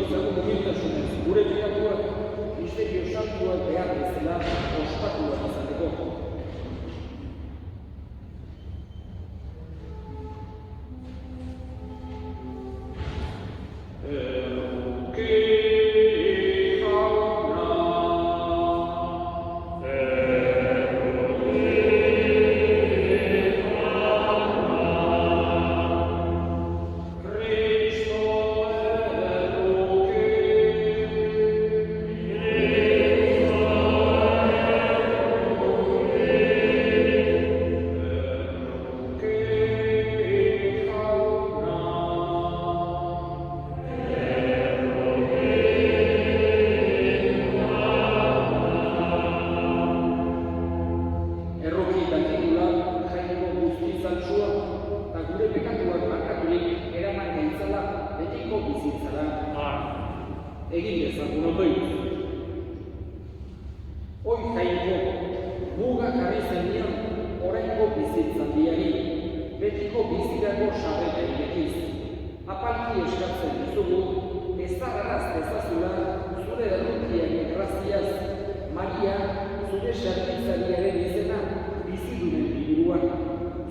ezagun humiltasunez, gure pekatuak, misterio santuak behar bezala ospatuak izateko. Egin dezagun ondoituz. Hoi jainko, muga jarri zenion oraingo bizitzaldiari, betiko bizirako sarrera irekiz. Apalki eskatzen dizugu, ezagaraz dezazula zure errukiaren graziaz, Maria, zure sarkitzariaren izena bizidunen biburuan.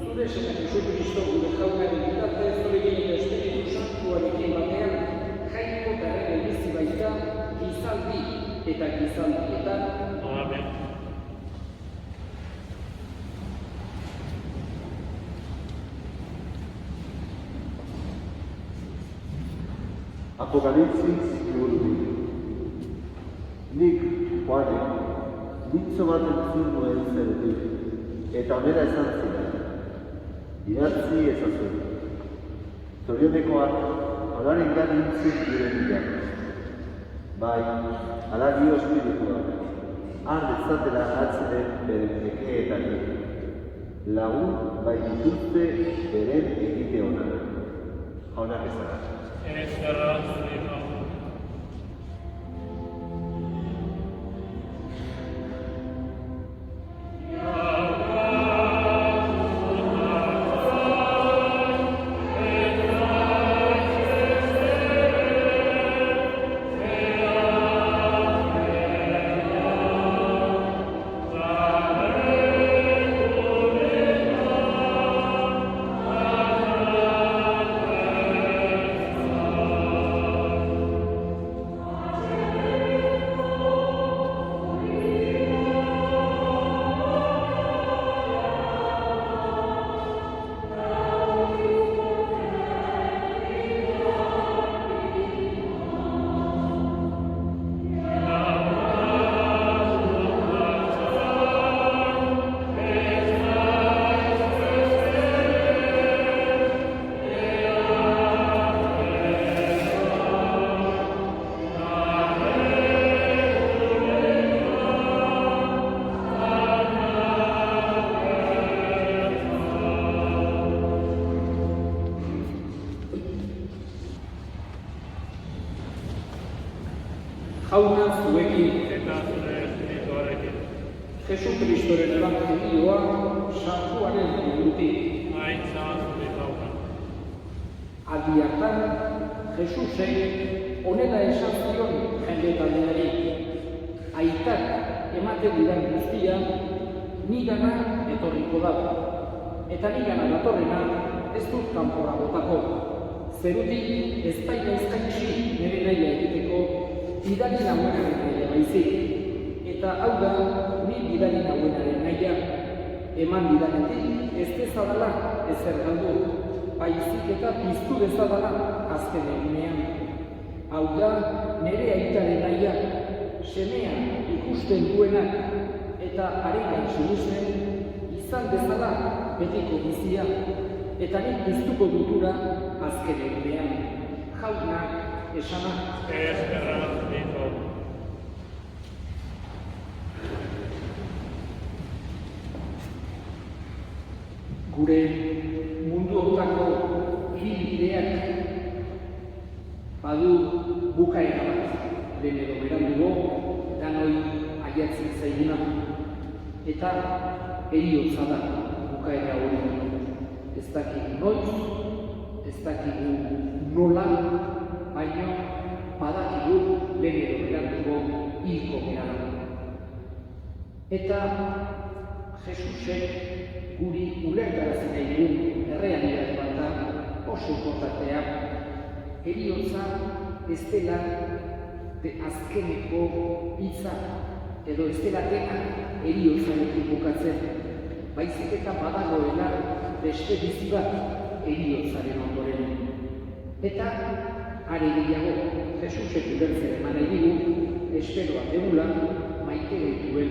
Zure Sena Jesucristo gure jaunaren bitartez zurekin eta Espiritu Santuarekin batean, jainko darrere bizi baita, gizaldi eta gizaldietan. Amen. Apocalipsis liburu. Nik, Juane, mintzo bat entzun nuen zerutik, eta onera esan ziren. Idatzi ezazuen. Zorionekoak, olaren ganintzuk diren diak. Bai, ala dio espirituak, har dezatela atzeren beren nekeetatik. Lagun bai dituzte beren egite honak. Jaunak ezara. Eskerra zure nago. Jauna zuekin Eta zure espirituarekin. Jesukristoren evangelioa Santuaren liburutik. Aitza zure dauka. Aldi hartan, Jesusek honela esan zion jende taldeari. Aitak ematen didan guztia, nigana etorriko da. Eta nigana datorrena ez dut kanpora botako. Zerutik ez baina eskaintzi nire nahia egiteko bidali nagoenaren nahia baizik. Eta hau da, ni bidali nagoenaren nahia. Eman didanetik ez dezadala ezer galdu, baizik eta piztu dezadala azken egunean. Hau da, nire aitaren nahia, semea ikusten duenak eta arekan sinesten izan dezala betiko bizia, eta nik piztuko dutura azken egunean. Jaunak esana. Eskerra zure dauka. Gure mundu honetako ibilbideak badu bukaera bat, lehen edo berandugo, danoi aiatzen zaiguna. Eta heriotza da bukaera hori. Ez dakik noiz, ez dakik nola, baina bada Eta Jesusek guri ulertarazi nahi du errealitate bat da oso inportantea. Heriotza ez dela azkeneko hitza edo ez dela dena heriotzarekin bukatzen, baizik eta badagoela beste bizi bat heriotzaren ondoren. Eta are gehiago, Jesusek ulertzen eman nahi digu, esperoa degula maite gaituen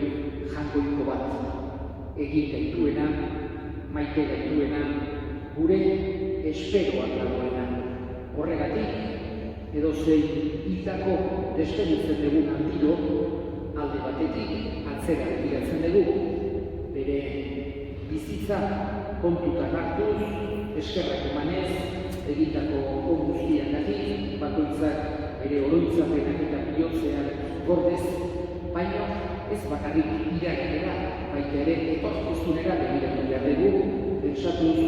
jangoiko bat. Egin gaituena, maite gaituena, gure esperoa dagoena. Horregatik, edozein hitako despeditzen dugun aldiro, alde batetik atzera begiratzen dugu. Bere bizitza kontutan hartuz, eskerrak emanez, egitako guztiagatik, bakoitzak bere oroitzapenak eta bihotzean gordez, baina ez bakarrik iraganera, baita ere etorkizunera begiratu behar dugu, pentsatuz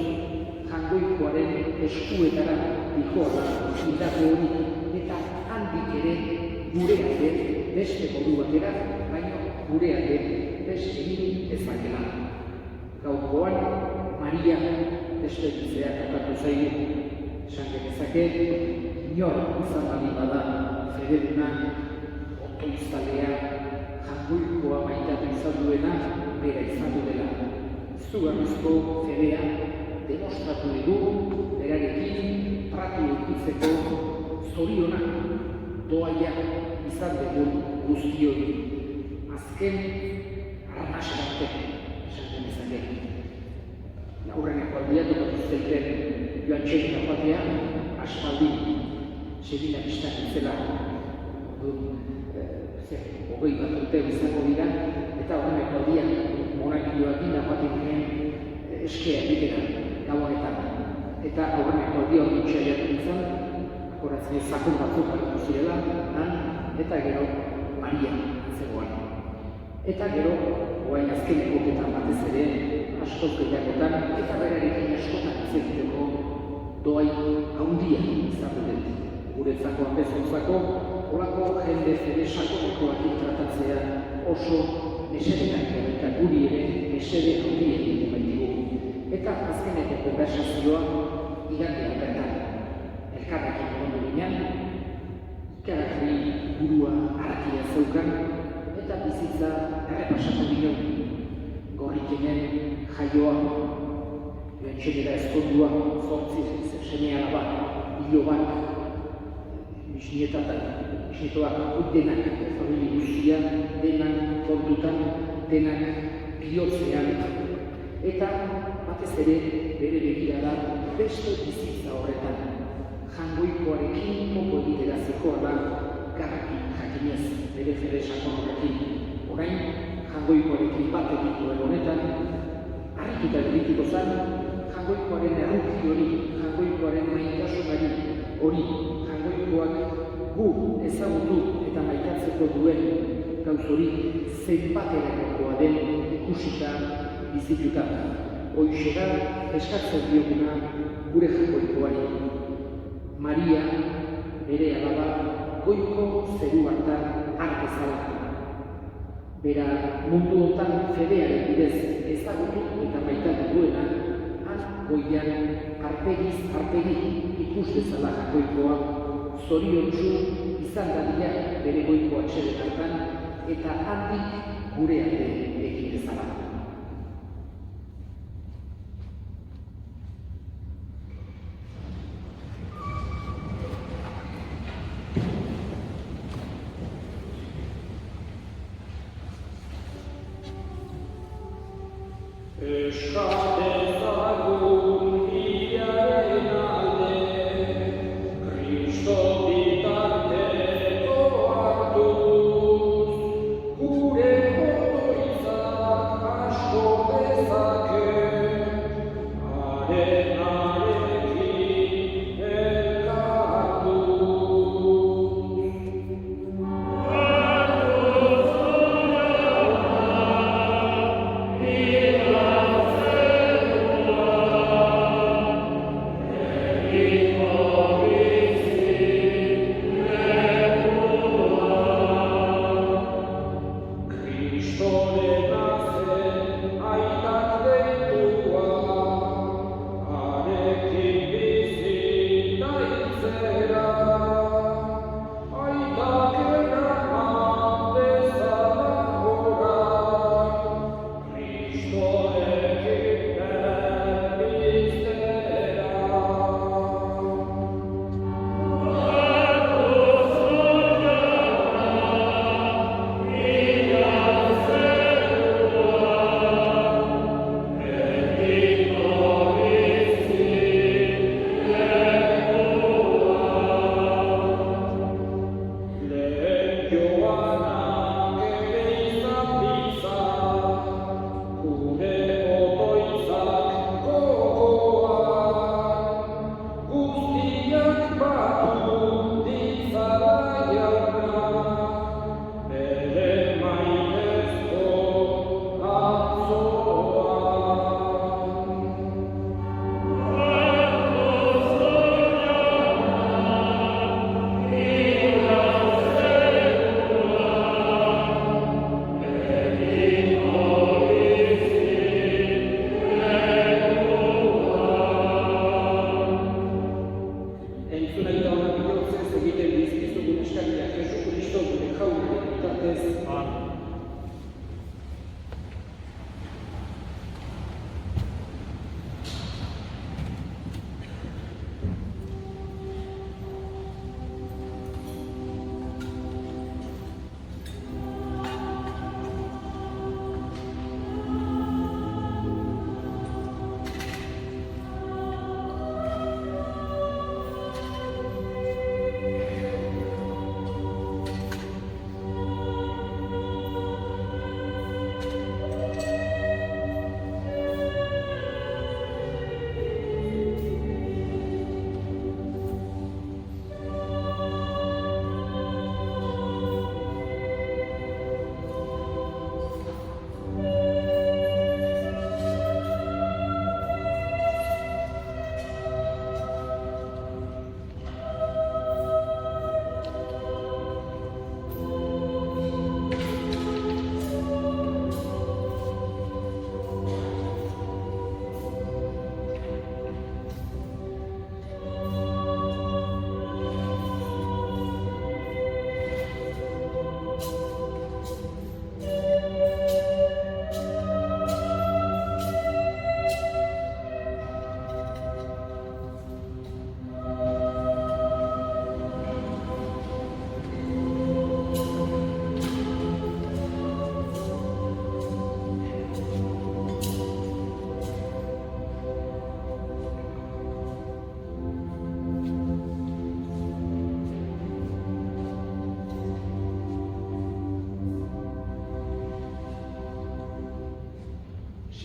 jangoikoaren eskuetara dihoa hildako hori, eta handik ere gure alde beste modu batera, baina gure alde beste egin ez bakela. Gaurkoan, Maria despeditzea tokatu zaigu. Esan genezake, inor izan bali bada fededuna, otoizalea, jangoikoa maitatu izan duena, bera izan duela. Izugarrizko fedea demostratu dugu, berarekin tratu ekitzeko zorionak doaia izan dugu guztioi. Azken arnasarte, esan genezake. Aurreneko aldiatu bat zeiten joan txekin apatea, aspaldi, segila biztak izela, hogei bat urte izango dira, eta aurreneko aldian monarkioak apaten ginen eskea egitera, gau honetan. Eta aurreneko aldia hori txaiatu izan, akoratzen zakon batzuk hartu zirela, eta gero Maria zegoan. Eta gero, oain azkeneko ketan batez ere, askoz gehiagotan, eta berarekin askotan egiteko doai handia izan dut. Guretzako apezontzako, horako jende fede sakonekoak tratatzea oso mesedenak eta guri ere mesede handia egiten baitigu. Eta azkeneko konversazioa igandean bertan. Elkarrekin egondu ginen, ikarakari burua arrakia zeukan, eta bizitza errepasatu ginen. Gorrikenen jaioa, txenera ezkondua, zortzi semea laba, hilo bat, bisnietoak denak, familie guztia, denak kontutan, denak bihotzean. Eta batez ere bere begirada beste bizitza horretan. Jangoikoarekin koko egitera zekoa da, garrakin jakinez bere fede sakon horrekin. Orain, jangoikoarekin bat egituen honetan, harrituta egitiko zen, jangoikoaren erruki hori, jangoikoaren maitasunari hori, jangoikoak gu ezagutu eta maitatzeko duen gauz hori zenbaterakoa den ikusita bizituta. Hoixe da eskatzen dioguna gure jangoikoari. Maria, bere alaba, goiko zeru hartan hartezala. Bera mundu honetan fedearen bidez ezagutu eta maitatu duena, goian arpegiz arpegi ikus dezala jakoikoa, zoriontsu izan dadila bere goiko atxeden hartan, eta handik gure alde egin dezala.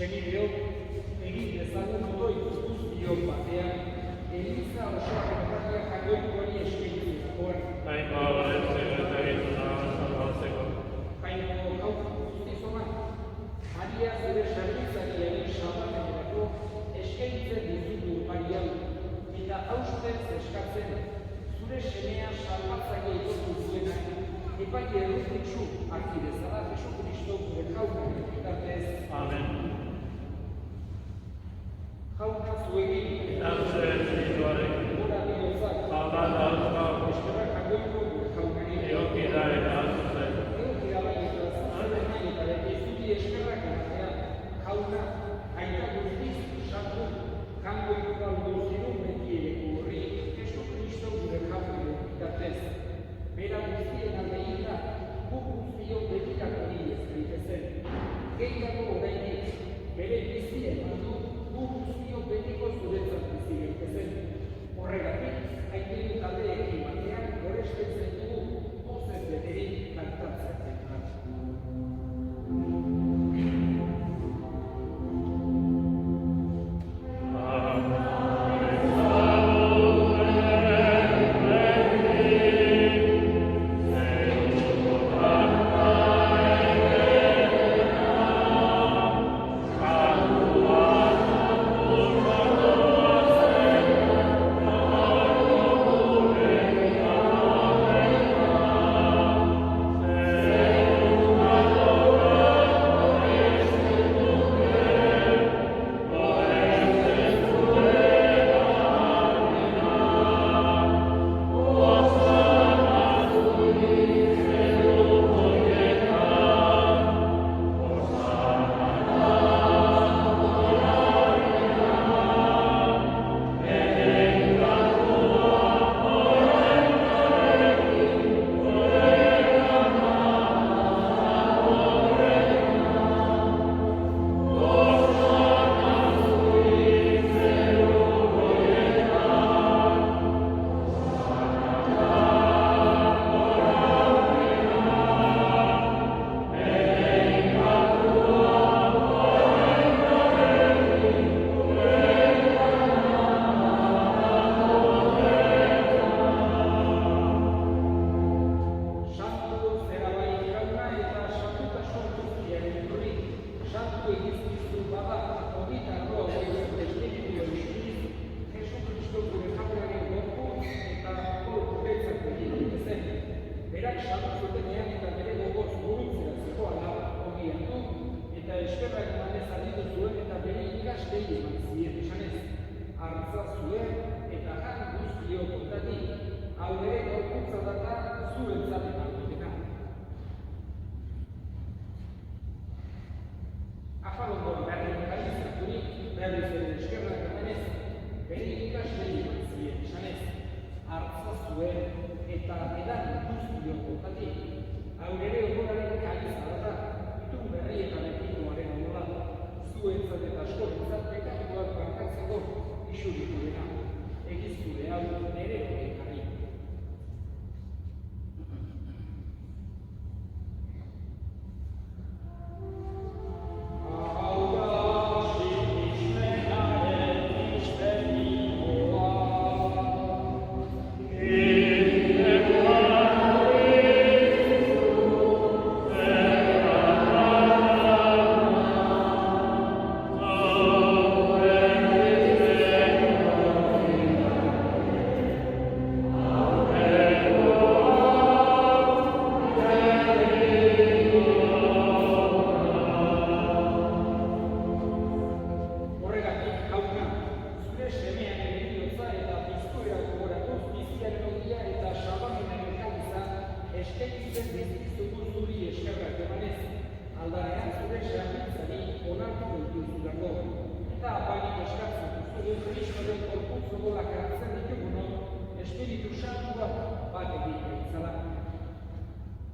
Senideok egin dezagun odoi guztiok batean, Eliza osoa demokratia jaioikoari eskaintzerakoan. Jainko horretzeko eta egituna salbatzeko. Jainko gauza guztizona, Maria zure zerbitzariaren salbaketarako eskaintzen dizutu Marian, eta haustez eskatzen, zure semea salbatzaile ikotu zuenak, epaile erruzitzu harki dezala Jesu Kristo gure jaunaren bitartez. Amen. Jauna zuegin, Eta zure espirituarekin. gora bihotzak, Hala da hau. eskerrak jagoiko gure jaunari, Egoki da eta azuzen. egokia bai eta zaren nahi eta ezuri eskerrak ematea, jauna, aita guztiz, sartu, kango ikualdu ziru betieleko horri, Jesu Kristo gure jaunaren bitartez. Bera guztien aldeita, guk guztio betikakari ez daitezen. Gehiago orainik, bere bizien aldu, guk guztio betiko zuretzat bizi gaitezen. Horregatik, hainbide taldeekin batean goresten dugu pozez beterik kantatzen.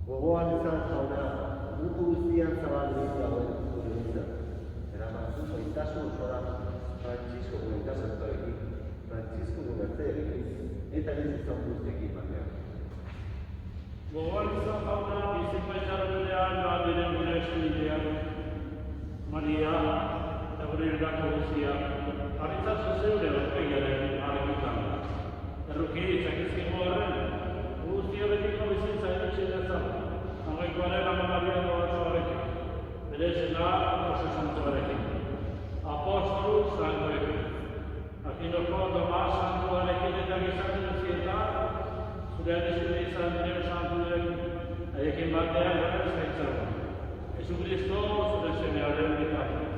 Gogoan izan jauna, mundu guztian zabaldu dagoen zure hitza. Eramatzu gaitasun osora Frantzisko gure ikasartoekin, Frantzisko gure ertzearekin, eta izan guztiekin batean. Gogoan izan jauna, bizitza itxarotean joan diren gure eskubideak. Maria, gure hildako guztia, harritzazu zeure aurpegiaren argitan. Erruki zakizkigu horren, guztia betiko bizitza eritxe dezan, angoikoaren amanabiako batzuarekin, bere zela Jose Santuarekin, apostolu zangoekin, Akinoko Tomas Santuarekin eta gizarte guztietan, zure adizune izan diren santuarekin, haiekin batean gara zaitzago. Jesucristo zure semearen bitartez.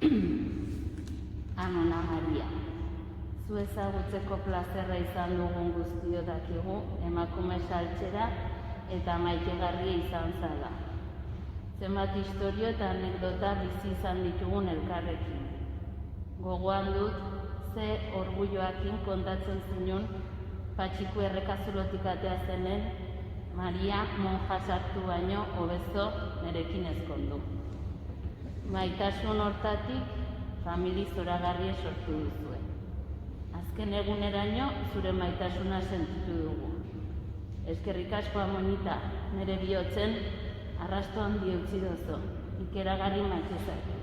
Anona Maria. Zu ezagutzeko plazerra izan dugun guztio dakigu, emakume saltzera eta maitegarria izan zala. Zenbat istorio eta anekdota bizi izan ditugun elkarrekin. Gogoan dut, ze orgulloakin kontatzen zinun Patxiku errekazulotik atea zenen, Maria monja sartu baino hobezo nerekin ezkondu. Maitasun hortatik, famili zoragarria sortu duzue. Azken eguneraino zure maitasuna sentitu dugu. Eskerrik asko Amonita, nire bihotzen arrasto handi utzi dozu, ikeragarri maite zaitu.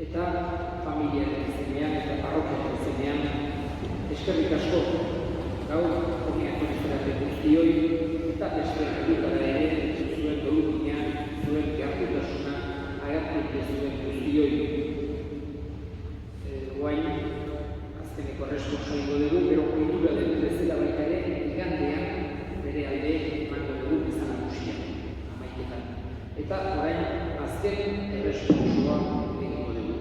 Eta familiaren izenean eta parrokiaren izenean, eskerrik asko gaur honiako izanate guztioi eta eskerrik ere zuen dolukina, zuen gartutasuna agertu zuen guztioi. Guain, azkeneko responsa ingo dugu, pero kultura den bezala baita ere, igandean bere alde emango dugu izan nagusia, amaiketan. Eta orain, azken erresponsoa egingo dugu.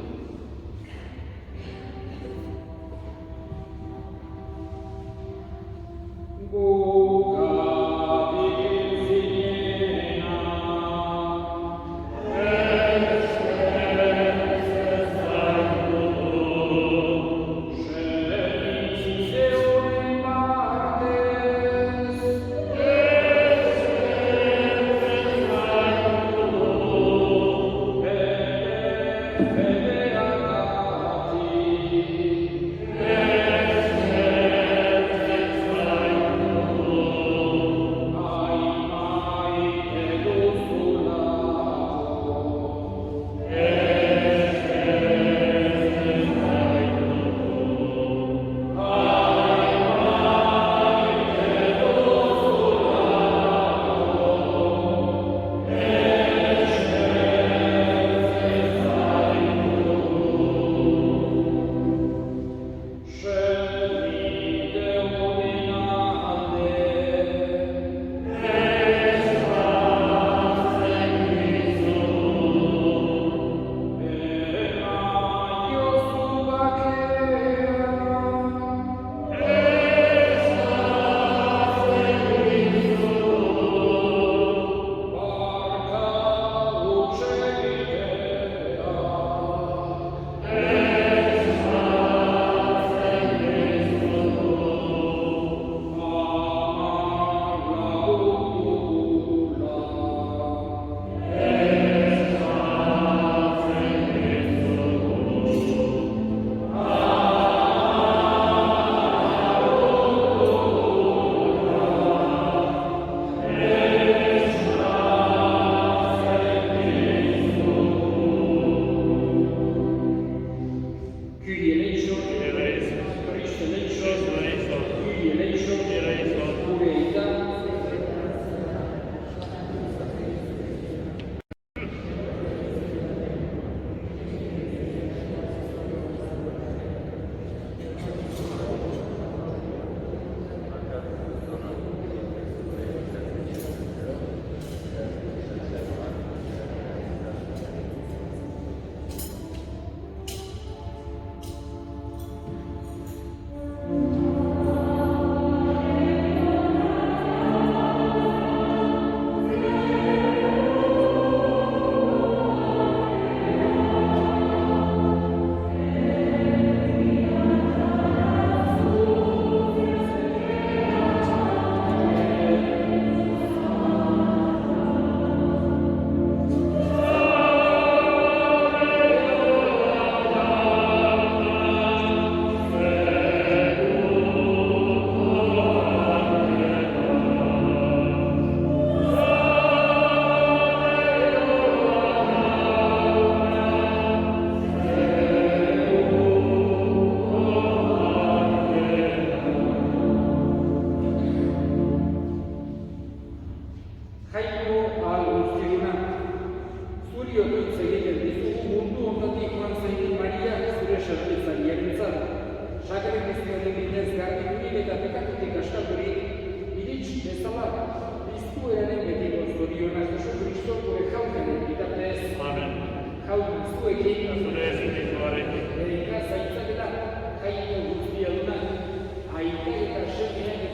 Kristotik askaturik, irits bezala, piztueraren betiko zorionak Jesu Kristo gure jaunaren bitartez. Amen. Jaun zuekin, Zure espirituarekin. Erika zaitzakela, jaiko guztia dunak, aita eta semea